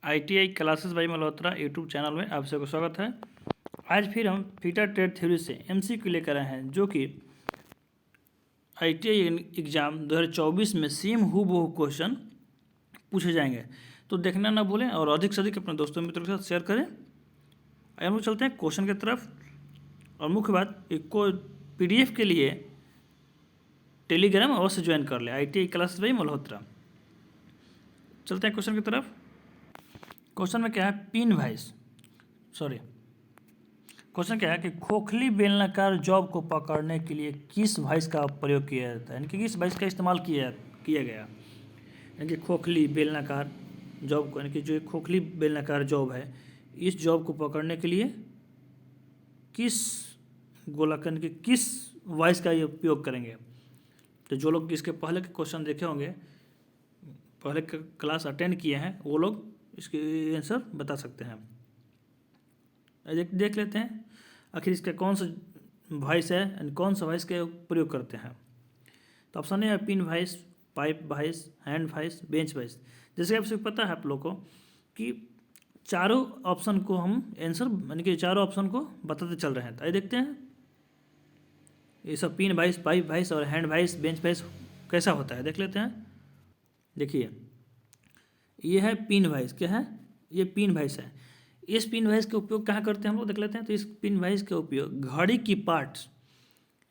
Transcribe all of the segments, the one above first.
ITI classes by Malhotra YouTube channel में आप सबको स्वागत है। आज फिर हम फिटर ट्रेड थ्योरी से MCQ लेकर आए हैं, जो कि ITI एग्ज़ाम 2024 में सेम हूबहू क्वेश्चन पूछे जाएंगे। तो देखना ना भूलें और अधिक से अधिक अपने दोस्तों मित्रों के साथ शेयर करें। हम लोग चलते हैं क्वेश्चन की तरफ। और मुख्य बात, को PDF के लिए टेलीग्राम अवश्य ज्वाइन कर ले, ITI क्लासेस बाई मल्होत्रा। चलते हैं क्वेश्चन की तरफ। क्वेश्चन में क्या है, क्वेश्चन क्या है कि खोखली बेलनाकार जॉब को पकड़ने के लिए किस वाइस का प्रयोग किया जाता है, यानी कि किस वाइस का इस्तेमाल किया गया, यानी कि खोखली बेलनाकार जॉब को, यानी कि जो खोखली बेलनाकार जॉब है, इस जॉब को पकड़ने के लिए किस गोलाकार के किस वाइस का ये उपयोग करेंगे। तो जो लोग इसके पहले के क्वेश्चन देखे होंगे, पहले क्लास अटेंड किए हैं, वो लोग इसके आंसर बता सकते हैं। देख लेते हैं आखिर इसका कौन सा वाइस है, यानी कौन सा वाइस का प्रयोग करते हैं। तो ऑप्शन है pin vice, pipe vice, hand vice, bench vice. जैसे आपसे पता है आप लोग को कि चारों ऑप्शन को हम आंसर, यानी कि चारों ऑप्शन को बताते चल रहे हैं। तो आइए देखते हैं ये सब पिन वाइस, पाइप वाइस और हैंड वाइस, बेंच वाइस कैसा होता है, देख लेते हैं। देखिए ये है पिन वाइस, क्या है, ये पिन वाइस है। इस पिन वाइस का उपयोग कहाँ करते हैं हम लोग, देख लेते हैं। तो इस पिन वाइस का उपयोग घड़ी की पार्ट्स,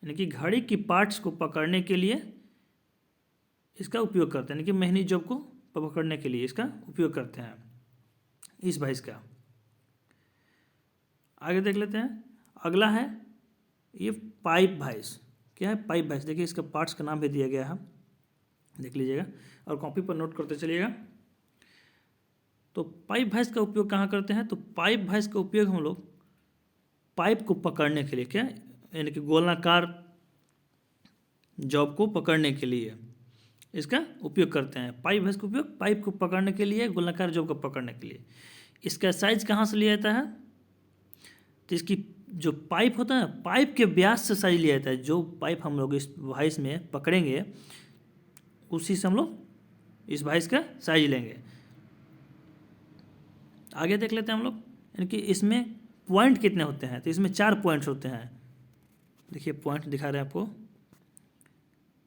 यानी कि घड़ी की पार्ट्स को पकड़ने के लिए इसका उपयोग करते हैं, यानी कि मेहनी जॉब को पकड़ने के लिए इसका उपयोग करते हैं, इस वाइस का। आगे देख लेते हैं। अगला है ये पाइप वाइस, क्या है, पाइप वाइस। देखिए इसका पार्ट्स का नाम भी दिया गया है, देख लीजिएगा और कॉपी पर नोट करते चलिएगा। तो पाइप वाइस का उपयोग कहाँ करते हैं, तो पाइप वाइस का उपयोग हम लोग पाइप को पकड़ने के लिए, क्या, यानी कि गोलाकार जॉब को पकड़ने के लिए इसका उपयोग करते हैं। पाइप वाइस का उपयोग पाइप को पकड़ने के लिए, गोलाकार जॉब को पकड़ने के लिए। इसका साइज कहाँ से लिया जाता है, तो इसकी जो पाइप होता है, पाइप के व्यास से साइज लिया जाता है। जो पाइप हम लोग इस वाइस में पकड़ेंगे उसी से हम लोग इस वाइस का साइज लेंगे। आगे देख लेते हैं हम लोग, यानी कि इसमें पॉइंट कितने होते हैं। तो इसमें 4 पॉइंट्स होते हैं। देखिए पॉइंट दिखा रहे हैं आपको,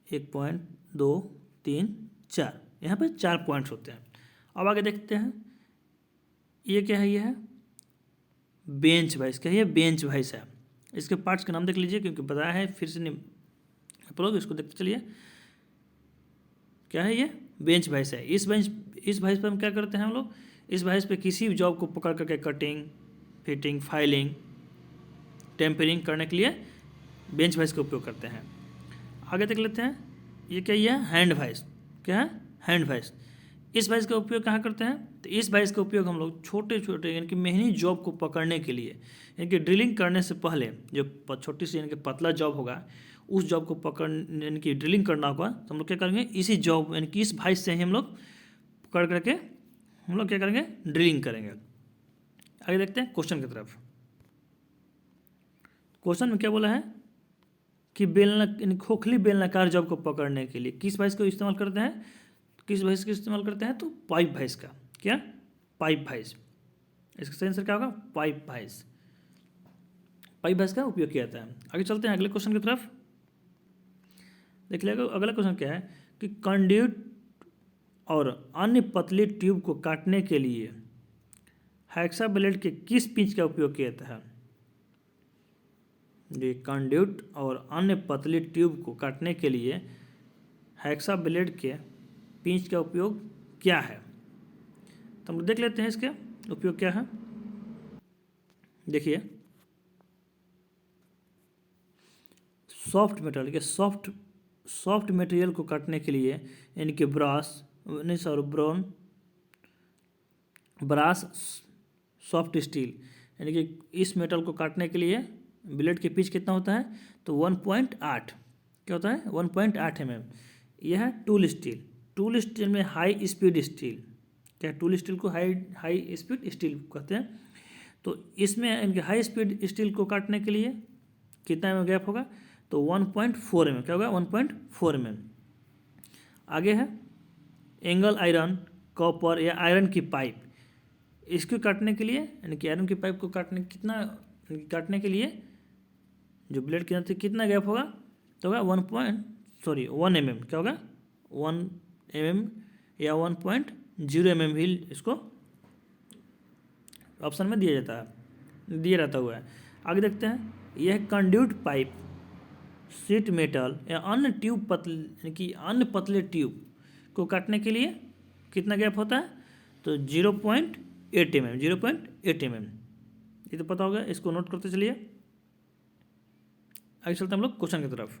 1 पॉइंट, 2, 3, 4, यहाँ पे 4 पॉइंट्स होते हैं। अब आगे देखते हैं, ये क्या है, ये है बेंच वाइस, क्या है, ये बेंच वाइस है। इसके पार्ट्स का नाम देख लीजिए, क्योंकि बताया है, फिर से नहीं आप लोग इसको देखते चलिए। क्या है, ये बेंच वाइस है। इस वाइस पर हम क्या करते हैं, हम लोग इस वाइस पे किसी भी जॉब को पकड़ करके कटिंग, फिटिंग, फाइलिंग, टेम्परिंग करने के लिए बेंच वाइस का उपयोग करते हैं। आगे देख लेते हैं, ये क्या, ये हैंड वाइस, क्या है, हैंड वाइस। इस वाइस का उपयोग कहाँ करते हैं, तो इस वाइस का उपयोग हम लोग छोटे छोटे, यानी कि मेहनी जॉब को पकड़ने के लिए, यानी कि ड्रिलिंग करने से पहले जो छोटी सी, यानी कि पतला जॉब होगा, उस जॉब को पकड़ने, यानी कि ड्रिलिंग करना होगा, तो हम लोग क्या करेंगे, इसी जॉब, यानी कि इस वाइस से ही हम लोग पकड़ करके हम लोग क्या करेंगे, ड्रिलिंग करेंगे। आगे देखते हैं क्वेश्चन की तरफ। क्वेश्चन में क्या बोला है कि यानी खोखली बेलनाकार जॉब को पकड़ने के लिए किस वाइस को इस्तेमाल करते हैं, किस वाइस का इस्तेमाल करते हैं, तो पाइप वाइस का, क्या, पाइप वाइस। इसका सही आंसर क्या होगा, पाइप वाइस। पाइप वाइस का उपयोग किया जाता है। आगे चलते हैं अगले क्वेश्चन की तरफ। देख लिएगा अगला क्वेश्चन क्या है कि कंड्यूट और अन्य पतली ट्यूब को काटने के लिए हैक्सा ब्लेड के किस पिंच का उपयोग किया जाता है। ये कंड्यूट और अन्य पतली ट्यूब को काटने के लिए हैक्सा ब्लेड के पिंच का उपयोग क्या है। तो हम देख लेते हैं इसके उपयोग क्या है। देखिए सॉफ्ट मेटेरियल के सॉफ्ट मटेरियल को काटने के लिए, यानी कि ब्रास सॉफ्ट स्टील, यानी कि इस मेटल को काटने के लिए ब्लेड के पिच कितना होता है, तो 1.8, क्या होता है, 1.8 mm। यह है टूल स्टील में हाई स्पीड स्टील, क्या, टूल स्टील को हाई स्पीड स्टील कहते हैं। तो इसमें इनके हाई स्पीड स्टील को काटने के लिए कितना में गैप होगा, तो 1.4 mm, क्या होगा, 1.4 mm। आगे है एंगल आयरन, कॉपर या आयरन की पाइप, इसको काटने के लिए यानी कि आयरन की पाइप को काटने के लिए जो ब्लेड के अंदर कितना गैप होगा, तो होगा 1 mm। क्या होगा 1 mm या 1.0 mm भी इसको ऑप्शन में दिया रहता हुआ है। आगे देखते हैं, यह कंड्यूट पाइप, शीट मेटल या अन्य ट्यूब यानी कि अन्य पतले ट्यूब को काटने के लिए कितना गैप होता है, तो 0.8 mm। ये तो पता होगा, इसको नोट करते चलिए। आगे चलते हैं हम लोग क्वेश्चन की तरफ।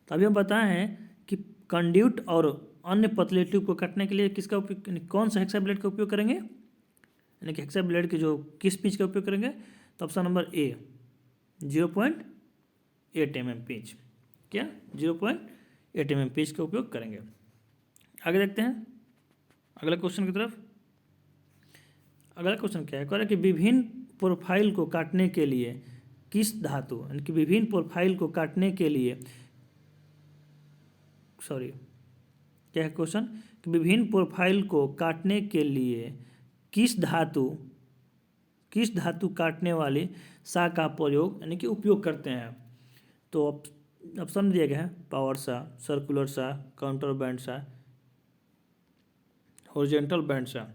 तो अभी हम बताए हैं कि कंड्यूट और अन्य पतले ट्यूब को काटने के लिए किसका उपयोग, यानी कौन सा हेक्सा ब्लेड का उपयोग करेंगे, यानी कि हेक्सा ब्लेड के जो किस पिच का उपयोग करेंगे, तो option number A 0.8 mm pitch. क्या 0.8 mm पिच का उपयोग करेंगे। आगे देखते हैं अगला क्वेश्चन की तरफ। अगला क्वेश्चन क्या है, कह रहा है कि विभिन्न प्रोफाइल को काटने के लिए किस धातु, यानी कि विभिन्न प्रोफाइल को काटने के लिए क्या है क्वेश्चन, कि विभिन्न प्रोफाइल को काटने के लिए किस धातु काटने वाली सा का प्रयोग यानी कि उपयोग करते हैं। तो ऑप्शन दिया गया है पावर सा, सर्कुलर सा, काउंटर बैंड सा, हॉरिजॉन्टल बैंड सा।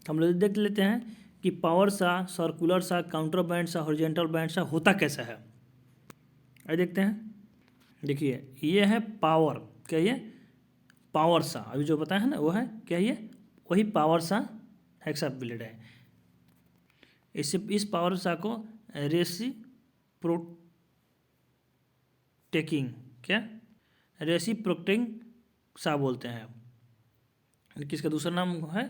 हम लोग देख लेते हैं कि पावर सा, सर्कुलर सा, काउंटर बैंड सा, हॉरिजॉन्टल बैंड सा होता कैसा है। आइए देखते हैं। देखिए ये है पावर, क्या ये पावर सा, अभी जो बताया है ना वो है क्या, ये वही पावर सा हेक्सा ब्लेड है। इस पावर सा को रेसिप्रोकेटिंग सा बोलते हैं। किसका दूसरा नाम है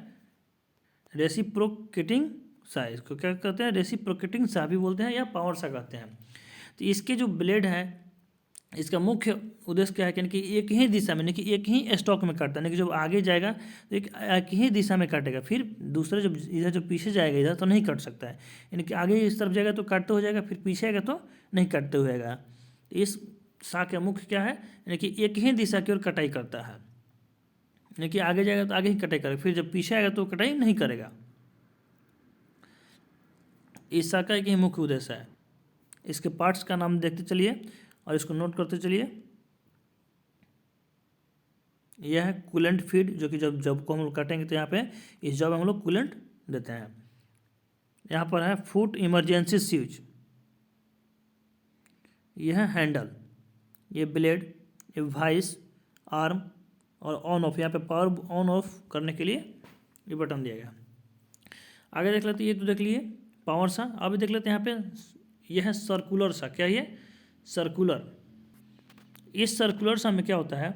रेसिप्रोकेटिंग सा, इसको क्या कहते हैं, रेसिप्रोकेटिंग सा भी बोलते हैं या पावर सा कहते हैं। तो इसके जो ब्लेड है, इसका मुख्य उद्देश्य क्या है, यानी कि एक ही दिशा में, यानी कि एक ही स्टॉक में काटता है, यानी कि जब आगे जाएगा तो एक ही दिशा में काटेगा, फिर दूसरे जब इधर जो पीछे जाएगा इधर तो नहीं काट सकता है, यानी कि आगे इस तरफ जाएगा तो काटते हो जाएगा, फिर पीछे आएगा तो नहीं काटते हो जाएगा। इस सा का मुख्य क्या है, यानी कि एक ही दिशा की ओर कटाई करता है, यानी कि आगे जाएगा तो आगे ही कटाई करेगा, फिर जब पीछे आएगा तो कटाई नहीं करेगा। इस सा का एक ही मुख्य उद्देश्य है। इसके पार्ट्स का नाम देखते चलिए और इसको नोट करते चलिए। यह है कूलेंट फीड, जो कि जब को हम लोग काटेंगे तो यहाँ पे इस जब हम लोग कूलेंट देते हैं। यहाँ पर है फुट इमरजेंसी स्विच, यह है हैंडल, ये ब्लेड, ये वाइस, आर्म और ऑन ऑफ, यहाँ पे पावर ऑन ऑफ करने के लिए ये बटन दिया गया। आगे देख लेते, ये तो देख लिए पावर सा। अभी देख लेते हैं यहाँ पे यह है सर्कुलर सा, क्या ये सर्कुलर। इस सर्कुलर सा में क्या होता है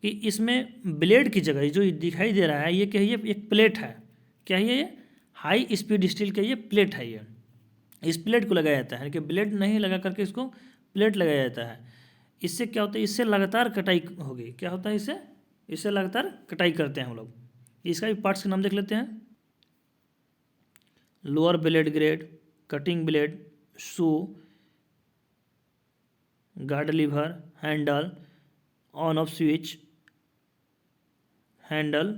कि इसमें ब्लेड की जगह जो दिखाई दे रहा है ये क्या है, ये एक प्लेट है, क्या है ये हाई स्पीड स्टील का ये प्लेट है। ये इस प्लेट को लगाया जाता है कि ब्लेड नहीं लगा करके इसको प्लेट लगाया जाता है। इससे क्या होता है, इससे लगातार कटाई होगी। क्या होता है, इससे लगातार कटाई करते हैं हम लोग। इसका भी पार्ट्स के नाम देख लेते हैं। Lower blade grade, cutting blade, shoe, guard lever, handle, on off switch, handle,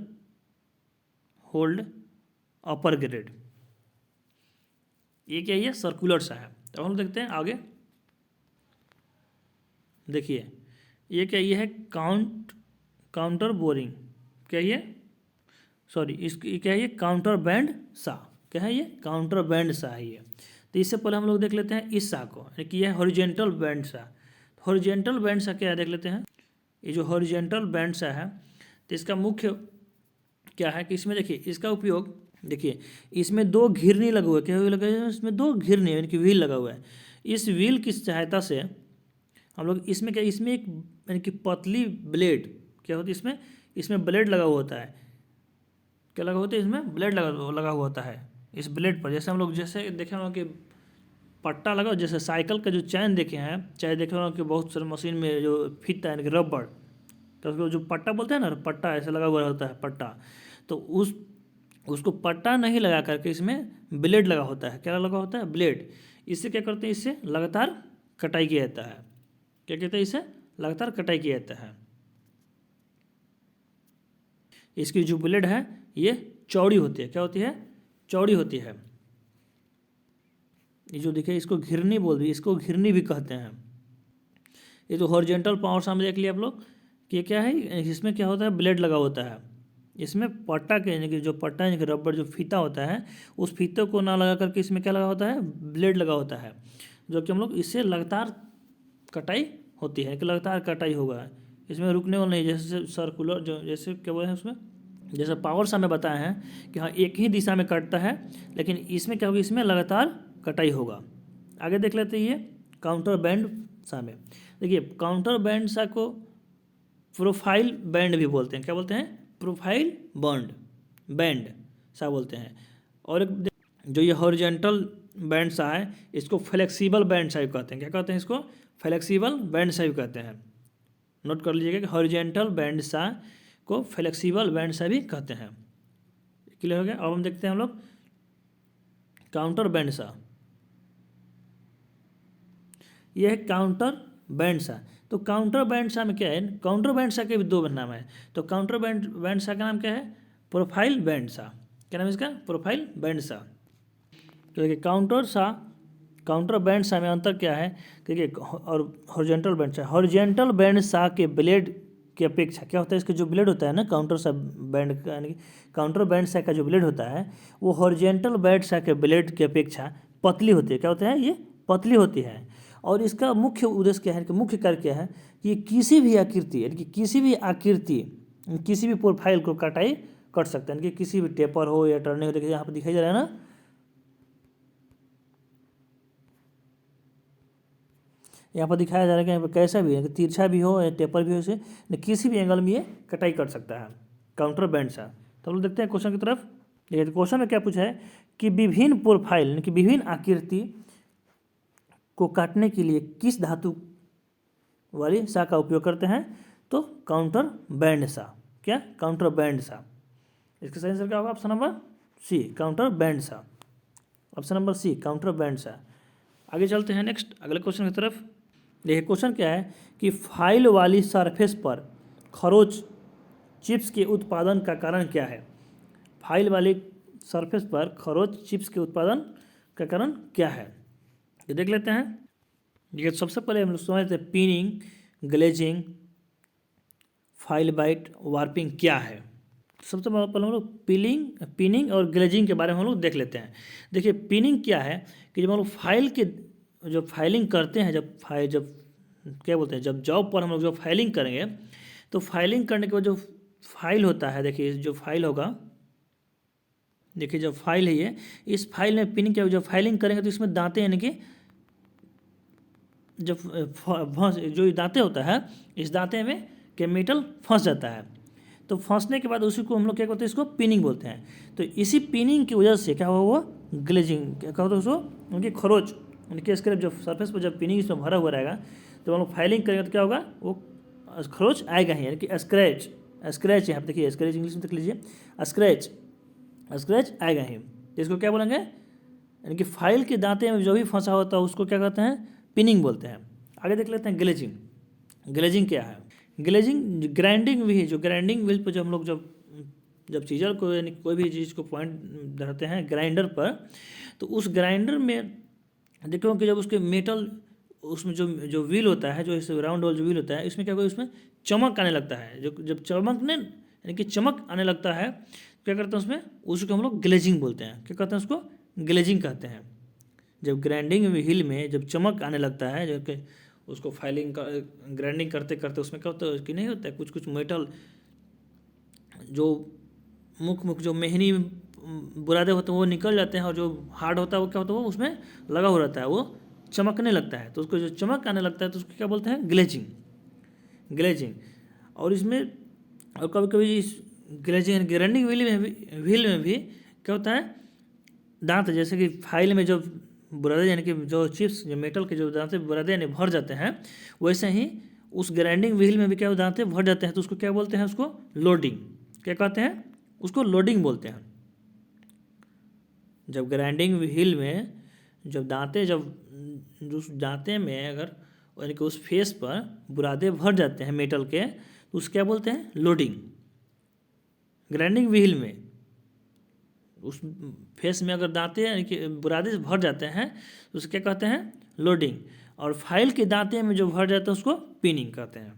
hold, upper grade. ये क्या है, सर्कुलर सा है। तो हम देखते हैं आगे। देखिए ये क्या, ये है काउंटर बोरिंग, क्या ये इसकी क्या है, ये काउंटर बैंड सा, क्या है ये काउंटर बैंड सा है ये। तो इससे पहले हम लोग देख लेते हैं इस सा को, कि यह हॉरिजॉन्टल बैंड सा। हॉरिजॉन्टल बैंड सा क्या है देख लेते हैं। ये जो हॉरिजॉन्टल बैंड सा है तो इसका मुख्य क्या है कि इसमें देखिए इसका उपयोग, देखिए इसमें दो घिरनी लगे हुए, क्या लगे हुए, इसमें दो घिरनी यानी कि व्हील लगा हुआ है। इस व्हील की सहायता से हम लोग इसमें क्या, इसमें एक यानी कि पतली ब्लेड क्या होती है, इसमें ब्लेड लगा हुआ होता है। क्या लगा होता है, इसमें ब्लेड लगा हुआ होता है। इस ब्लेड पर जैसे हम लोग जैसे देखे होंगे कि पट्टा लगा, जैसे साइकिल का जो चैन देखे हैं, चाहे देखे होंगे कि बहुत सारे मशीन में जो फिरता है यानी कि रबड़, तो उसको जो पट्टा बोलते हैं ना, पट्टा ऐसे लगा हुआ होता है पट्टा। तो उसको पट्टा नहीं लगा करके इसमें ब्लेड लगा होता है। क्या लगा होता है, ब्लेड। इससे क्या करते हैं, इससे लगातार कटाई किया जाता है। क्या कहते हैं, इसे लगातार कटाई किया जाता है। इसकी जो ब्लेड है ये चौड़ी होती है, क्या होती है, चौड़ी होती है। ये जो दिखे इसको घिरनी बोल दी, इसको घिरनी भी कहते हैं। ये जो हॉरिजॉन्टल पावर सामने देख लिया आप लोग कि क्या है, इसमें क्या होता है, ब्लेड लगा होता है। इसमें पट्टा के यानी कि जो पट्टा यानी कि रबड़ जो फीता होता है, उस फीते को ना लगा करके इसमें क्या लगा होता है, ब्लेड लगा होता है, जो कि हम लोग इससे लगातार कटाई होती है कि लगातार कटाई होगा, इसमें रुकने वाला नहीं। जैसे सर्कुलर जो जैसे क्या बोले हैं उसमें, जैसे पावर सा में बताया है कि हाँ एक ही दिशा में कटता है, लेकिन इसमें क्या होगा, इसमें लगातार कटाई होगा। आगे देख लेते हैं ये काउंटर बैंड सा में। देखिए काउंटर बैंड सा को प्रोफाइल बैंड भी बोलते हैं। क्या बोलते हैं, प्रोफाइल बैंड सा बोलते हैं। और एक जो ये हॉरिजॉन्टल बैंड सा है, इसको फ्लेक्सिबल बैंड सा भी कहते हैं। क्या कहते हैं इसको, फ्लेक्सिबल बैंड सा भी कहते हैं। नोट कर लीजिएगा कि हॉरिजॉन्टल बैंड सा को फ्लेक्सिबल बैंड सा भी कहते हैं। क्लियर हो गया। अब हम देखते हैं हम लोग काउंटर बैंड सा। यह है काउंटर बैंड सा। तो काउंटर बैंड सा में क्या है, काउंटर बैंड सा के भी दो नाम है। तो काउंटर बैंड सा का नाम क्या है, प्रोफाइल बैंड सा। क्या नाम है इसका, प्रोफाइल बैंड सा। तो देखिए काउंटर बैंड सा में अंतर क्या है, देखिए और हॉरिजॉन्टल बैंड सा। हॉरिजॉन्टल बैंड सा के ब्लेड की अपेक्षा क्या होता है, इसके जो ब्लेड होता है ना काउंटर सा बैंड का, यानी काउंटर बैंड सा का जो ब्लेड होता है वो हॉरिजॉन्टल बैंड सा के ब्लेड की अपेक्षा पतली होती है। क्या होता है, ये पतली होती है। और इसका मुख्य उद्देश्य क्या है, कि मुख्य कार्य क्या है कि किसी भी आकृति यानी कि किसी भी आकृति, किसी भी प्रोफाइल को कटाई कर सकते हैं। कि किसी भी टेपर हो या टर्निंग हो, देखिए यहाँ पर दिखाई जा रहा है ना, यहाँ पर दिखाया जा रहा है कि यहाँ पर कैसा भी है, कि तिरछा भी हो या टेपर भी हो, इसे किसी भी एंगल में ये कटाई कर सकता है काउंटर बैंड सा। तो हम लोग देखते हैं क्वेश्चन की तरफ। देखिए क्वेश्चन में क्या पूछा है कि विभिन्न प्रोफाइल यानी कि विभिन्न आकृति को काटने के लिए किस धातु वाली सा का उपयोग करते हैं, तो काउंटर बैंड सा। क्या, काउंटर बैंड सा। इसका सही आंसर क्या होगा, option number C, counterbalance. Option number C, counterbalance. आगे चलते हैं नेक्स्ट अगले क्वेश्चन की तरफ। देखिए क्वेश्चन क्या है कि फाइल वाली सरफेस पर खरोच चिप्स के उत्पादन का कारण क्या है। फाइल वाली सरफेस पर खरोच चिप्स के उत्पादन का कारण क्या है, ये देख लेते हैं। देखिए सबसे पहले हम लोग समझते हैं pinning, glazing, file bite, warping क्या है। सबसे पहले हम लोग पिनिंग और ग्लेजिंग के बारे में हम लोग देख लेते हैं। देखिए पिनिंग क्या है कि जब हम लोग फाइल के जो फाइलिंग करते हैं, जब क्या बोलते हैं, जब जॉब पर हम लोग जो फाइलिंग करेंगे, तो फाइलिंग करने के बाद जो फाइल होता है, देखिए जो फाइल होगा, देखिए जो फाइल है ये, इस फाइल में पिनिंग क्या, जब फाइलिंग करेंगे तो इसमें दांते यानी कि जब जो दांते होता है, इस दांते में केमिकल फंस जाता है। तो फंसने के बाद उसी को हम लोग क्या कहते हैं, इसको पिनिंग बोलते हैं। तो इसी पिनिंग की वजह से क्या हुआ, वो ग्लेजिंग क्या होता है, उसको उनकी खरोच उनके स्क्रैप जब सरफेस पर जब पिनिंग इसमें भरा हुआ रहेगा, तो हम लोग फाइलिंग करेंगे तो क्या होगा, वो खरोच आएगा ही, यानी कि स्क्रैच यहाँ पर देखिए, स्क्रैच इंग्लिश में देख लीजिए, स्क्रैच आएगा ही। तो इसको क्या बोलेंगे, यानी कि फाइल के दांते में जो भी फंसा होता है उसको क्या कहते हैं, पिनिंग बोलते हैं। आगे देख लेते हैं ग्लेजिंग क्या है। ग्लेजिंग ग्राइंडिंग व्हील, जो ग्राइंडिंग व्हील पर जब हम लोग जब चीज़र को यानी कोई भी चीज़ को पॉइंट धरते हैं ग्राइंडर पर, तो उस ग्राइंडर में देखो कि जब उसके मेटल उसमें जो व्हील होता है, जो इस राउंड वाला जो व्हील होता है, इसमें क्या होगा, उसमें चमक आने लगता है। जब चमकने यानी कि चमक आने लगता है, क्या करते हैं उसमें, उसको हम लोग ग्लेजिंग बोलते हैं। क्या कहते हैं उसको, ग्लेजिंग कहते हैं। जब ग्राइंडिंग व्हील में जब चमक आने लगता है, जबकि उसको फाइलिंग का ग्राइंडिंग करते करते उसमें क्या होता है कि नहीं होता है, कुछ मेटल जो मुख्य जो मेहनी बुरादे होते हैं वो निकल जाते हैं, और जो हार्ड होता है वो क्या होता है, वो उसमें लगा हुआ रहता है, वो चमकने लगता है। तो उसको जो चमक आने लगता है तो उसको क्या बोलते हैं, ग्लेजिंग। और इसमें और कभी कभी इस ग्लेजिंग ग्राइंडिंग व्हील में भी क्या होता है, दांत जैसे कि फाइल में जो बुरादे यानी कि जो चिप्स जो मेटल के जो दांते बुरादे यानी भर जाते हैं, वैसे ही उस ग्राइंडिंग व्हील में भी क्या दांते भर जाते हैं, तो उसको क्या बोलते हैं, उसको लोडिंग। क्या कहते हैं, उसको लोडिंग बोलते हैं। जब ग्राइंडिंग व्हील में जब दांते में अगर यानी कि उस फेस पर बुरादे भर जाते हैं मेटल के, तो उसको क्या बोलते हैं, लोडिंग। ग्राइंडिंग व्हील में उस फेस में अगर दांते यानी कि बुरादी से भर जाते हैं तो उसे क्या कहते हैं, लोडिंग। और फाइल के दांते में जो भर जाते हैं उसको पिनिंग कहते हैं।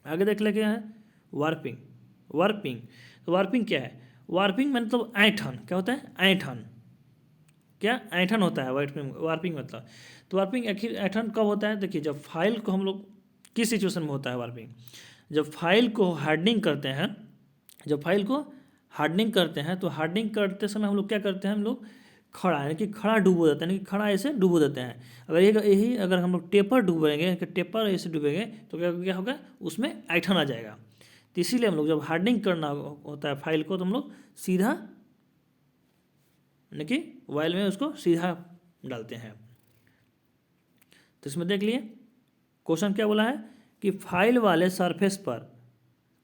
आगे देख लेते हैं वार्पिंग। वार्पिंग, तो वार्पिंग क्या है, वार्पिंग मतलब ऐंठन, क्या होता है, ऐंठन, क्या ऐंठन होता है वार्पिंग, वार्पिंग मतलब। तो वार्पिंग आखिर ऐंठन कब होता है, देखिए जब फाइल को हम लोग किस सिचुएशन में होता है वार्पिंग, जब फाइल को हार्डनिंग करते हैं, जब फाइल को हार्डनिंग करते हैं तो हार्डनिंग करते समय हम लोग क्या करते हैं, हम लोग खड़ा यानी कि खड़ा डुबो देते हैं, यानी कि खड़ा ऐसे डुबो देते हैं। अगर यही अगर हम लोग टेपर डुबेंगे, टेपर ऐसे डुबेंगे तो क्या होगा, उसमें ऐंठन आ जाएगा। तो इसीलिए हम लोग जब हार्डनिंग करना होता है फाइल को तो हम लोग सीधा यानी कि वाइल में उसको सीधा डालते हैं। तो इसमें देख लिए क्वेश्चन क्या बोला है कि फाइल वाले सरफेस पर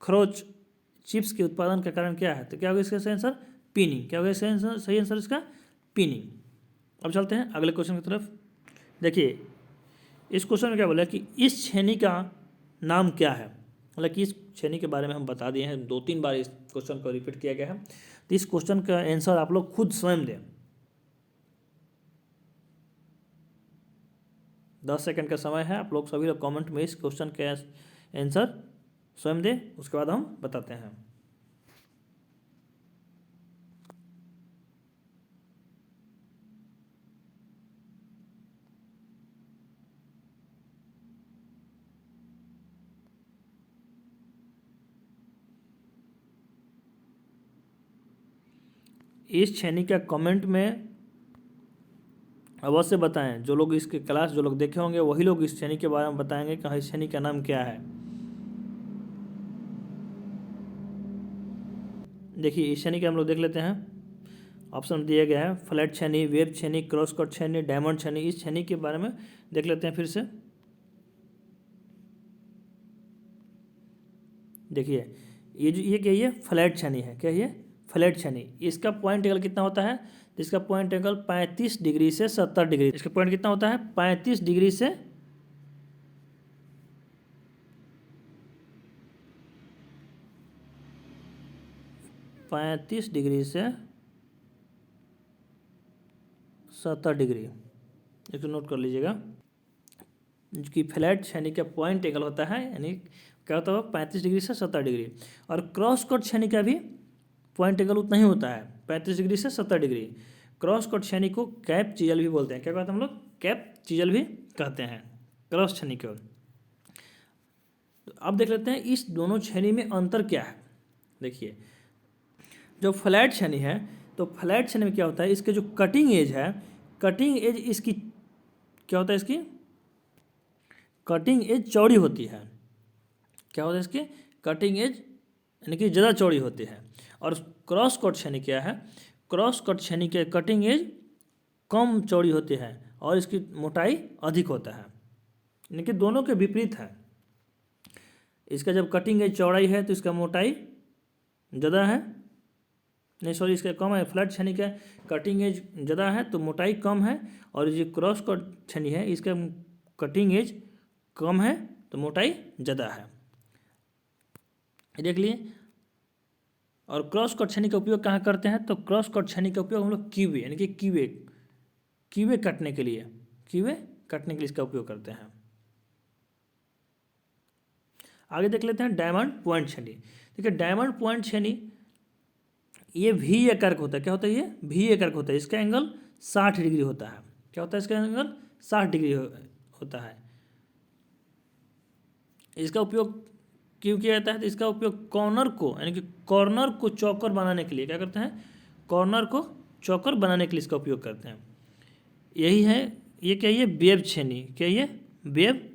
खरोच चिप्स के उत्पादन का कारण क्या है, तो क्या होगा इसका सही आंसर, पिनिंग। क्या होगा सही आंसर इसका, पिनिंग। अब चलते हैं अगले क्वेश्चन की तरफ। देखिए इस क्वेश्चन में क्या बोला कि इस छेनी का नाम क्या है, मतलब कि इस छेनी के बारे में हम बता दिए हैं, 2-3 बार इस क्वेश्चन को रिपीट किया गया है। तो इस क्वेश्चन का आंसर आप लोग खुद स्वयं दें। 10 सेकंड का समय है, आप लोग सभी लोग कमेंट में इस क्वेश्चन का आंसर स्वयं दें, उसके बाद हम बताते हैं। इस छेनी का कमेंट में अवश्य बताएं। जो लोग इसके क्लास जो लोग देखे होंगे वही लोग इस छेनी के बारे में बताएंगे कि इस छेनी का नाम क्या है। देखिए इस छेनी का हम लोग देख लेते हैं, ऑप्शन दिया गया है फ्लैट छेनी, वेब छेनी, क्रॉस कट छेनी, डायमंड छेनी। इस छेनी के बारे में देख लेते हैं फिर से। देखिए ये क्या, ये फ्लैट छेनी है, क्या ये फ्लैट छेनी। इसका पॉइंट एंगल कितना होता है, तो इसका पॉइंट एंगल 35 डिग्री से 70 डिग्री। इसका पॉइंट कितना होता है, 35 डिग्री से 70 डिग्री। इसको नोट कर लीजिएगा कि फ्लैट छेनी का पॉइंट एंगल होता है, यानी क्या होता है 35 डिग्री से 70 डिग्री। और क्रॉस कट छेनी का भी पॉइंट एंगल उतना ही होता है, 35 डिग्री से 70 डिग्री। क्रॉस कट छेनी को कैप चीजल भी बोलते हैं। क्या कहते हैं हम लोग, कैप चीजल भी कहते हैं क्रॉस छेनी को। तो अब देख लेते हैं इस दोनों छेनी में अंतर क्या है। देखिए जो फ्लैट छेनी है तो फ्लैट छेनी में क्या होता है, इसके जो कटिंग एज है, कटिंग एज इसकी क्या होता है, इसकी कटिंग एज चौड़ी होती है। क्या होता है इसकी कटिंग एज यानी कि ज़्यादा चौड़ी होती है। और क्रॉस कट छेनी क्या है, क्रॉस कट छेनी के कटिंग एज कम चौड़ी होती है और इसकी मोटाई अधिक होता है, यानी कि दोनों के विपरीत है। इसका जब कटिंग एज चौड़ाई है तो इसका मोटाई ज़्यादा है, नहीं सॉरी इसका कम है। फ्लैट छेनी का कटिंग एज ज़्यादा है तो मोटाई कम है, और जो क्रॉस कट छेनी है इसका कटिंग एज कम है तो मोटाई ज़्यादा है, देख लिए। और क्रॉस कट छेनी का उपयोग कहाँ करते हैं, तो क्रॉस कट छेनी का उपयोग हम लोग कीवे यानी कि कीवे काटने के लिए, कीवे काटने के लिए इसका उपयोग करते हैं। आगे देख लेते हैं डायमंड पॉइंट छेनी। देखिए डायमंड पॉइंट छेनी ये वी आकार का होता है। क्या होता है, ये वी आकार का होता है। इसका एंगल 60 डिग्री होता है। क्या होता है, इसका एंगल 60 डिग्री होता है। इसका उपयोग क्यों किया जाता है, तो इसका उपयोग कॉर्नर को यानी कि कॉर्नर को चौकर बनाने के लिए क्या करते हैं, कॉर्नर को चौकर बनाने के लिए इसका उपयोग करते हैं। यही है, ये क्या, ये वेब छेनी, क्या ये वेब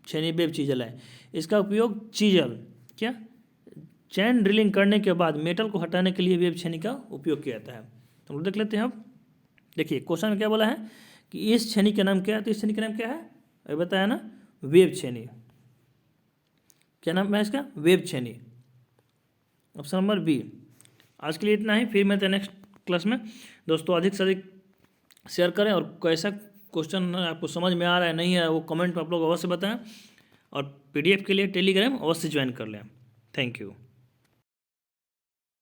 छेनी, वेब चीजल है। इसका उपयोग चीजल क्या चैन ड्रिलिंग करने के बाद मेटल को हटाने के लिए वेब छेनी का उपयोग किया जाता है। तो हम लोग देख लेते हैं। अब देखिए क्वेश्चन में क्या बोला है कि इस छेनी का नाम क्या है, तो इस छेनी का नाम क्या है, ये बताया ना, वेब छेनी। क्या नाम है इसका, वेब छेनी। Option number B. आज के लिए इतना ही, फिर मिलते हैं नेक्स्ट क्लास में। दोस्तों अधिक से अधिक शेयर करें, और कैसा क्वेश्चन आपको समझ में आ रहा है नहीं है वो कमेंट में आप लोग अवश्य बताएं, और PDF के लिए टेलीग्राम अवश्य ज्वाइन कर लें। Thank you.